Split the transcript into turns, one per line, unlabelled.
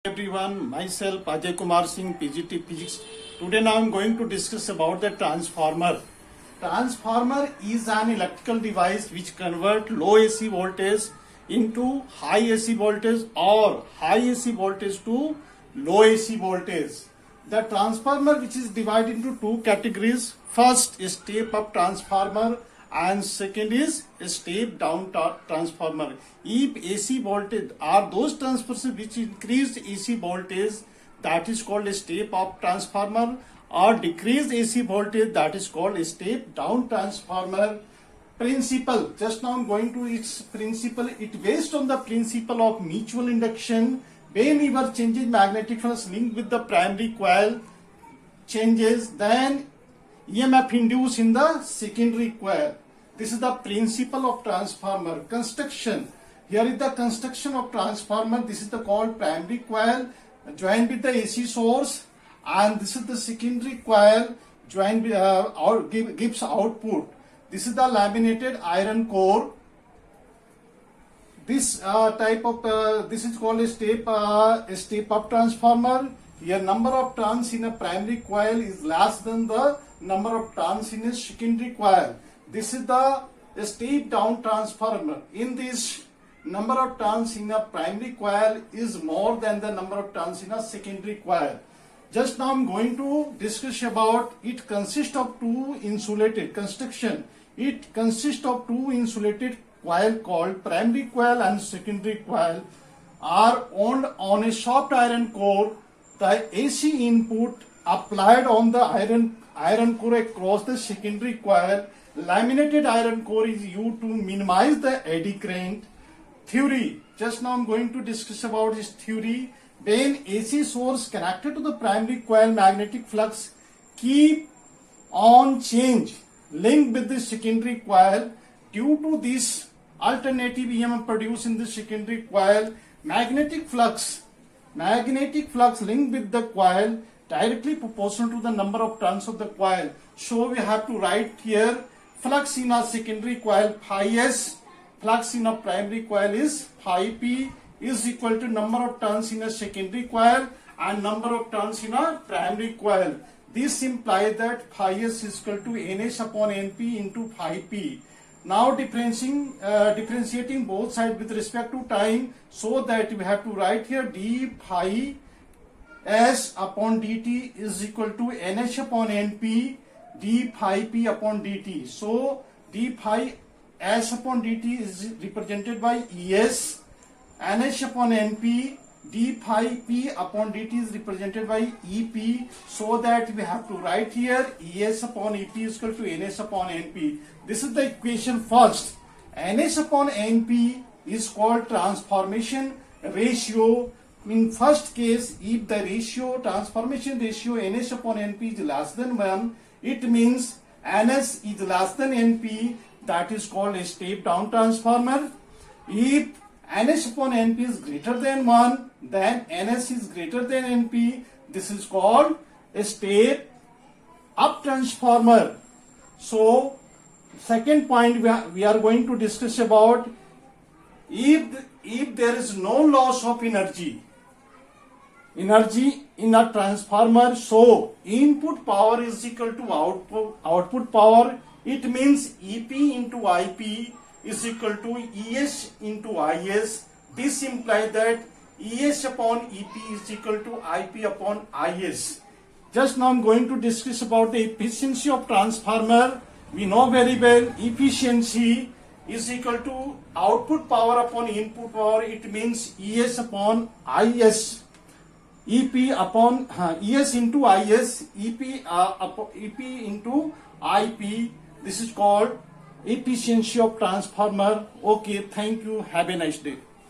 Everyone, myself Ajay Kumar Singh, PGT Physics. Today now I am going to discuss about the transformer. Transformer is an electrical device which convert low AC voltage into high AC voltage or high AC voltage to low AC voltage. The transformer which is divided into two categories. First is step up transformer and second is step down transformer. If AC voltage are those transformers which increased AC voltage, that is called a step up transformer, or decreased AC voltage, that is called a step down transformer. Principle, just now I am going to its principle. It based on the principle of mutual induction. Whenever changes magnetic flux linked with the primary coil changes, then EMF induced in the secondary coil. This is the principle of transformer. Construction. Here is the construction of transformer. This is the called primary coil joined with the AC source, and this is the secondary coil joined with gives output. This is the laminated iron core. This type of this is called a step up transformer. Here number of turns in a primary coil is less than the number of turns in a secondary coil. This is the step down transformer. In this, number of turns in a primary coil is more than the number of turns in a secondary coil. Just now I am going to discuss about it. Consists of two insulated construction. It consists of two insulated coil called primary coil and secondary coil are wound on a soft iron core. The AC input applied on the iron core across the secondary coil. Laminated iron core is used to minimize the eddy current. Theory. Just now I am going to discuss about this theory. When AC source connected to the primary coil, magnetic flux keep on change linked with the secondary coil. Due to this alternative EMF produced in the secondary coil, magnetic flux linked with the coil directly proportional to the number of turns of the coil. So we have to write here flux in a secondary coil phi s, flux in a primary coil is phi p, is equal to number of turns in a secondary coil and number of turns in a primary coil. This implies that phi s is equal to ns upon np into phi p. Now differentiating both sides with respect to time, so that we have to write here d phi s upon dt is equal to nh upon np d phi p upon dt. So d phi s upon dt is represented by es, nh upon np d phi p upon dt is represented by ep. So that we have to write here es upon ep is equal to ns upon np. This is the equation first. ns upon np is called transformation ratio. In first case, if the transformation ratio ns upon np is less than 1, it means ns is less than np, that is called a step down transformer. If ns upon np is greater than 1, then ns is greater than np, this is called a step up transformer. So second point we are going to discuss about, if there is no loss of energy in a transformer, so input power is equal to output power. It means EP into IP is equal to ES into IS. This implies that ES upon EP is equal to IP upon IS. Just now I am going to discuss about the efficiency of transformer. We know very well efficiency is equal to output power upon input power. It means ES upon IS. EP upon ES into IS, EP into IP. This is called efficiency of transformer. Okay, thank you. Have a nice day.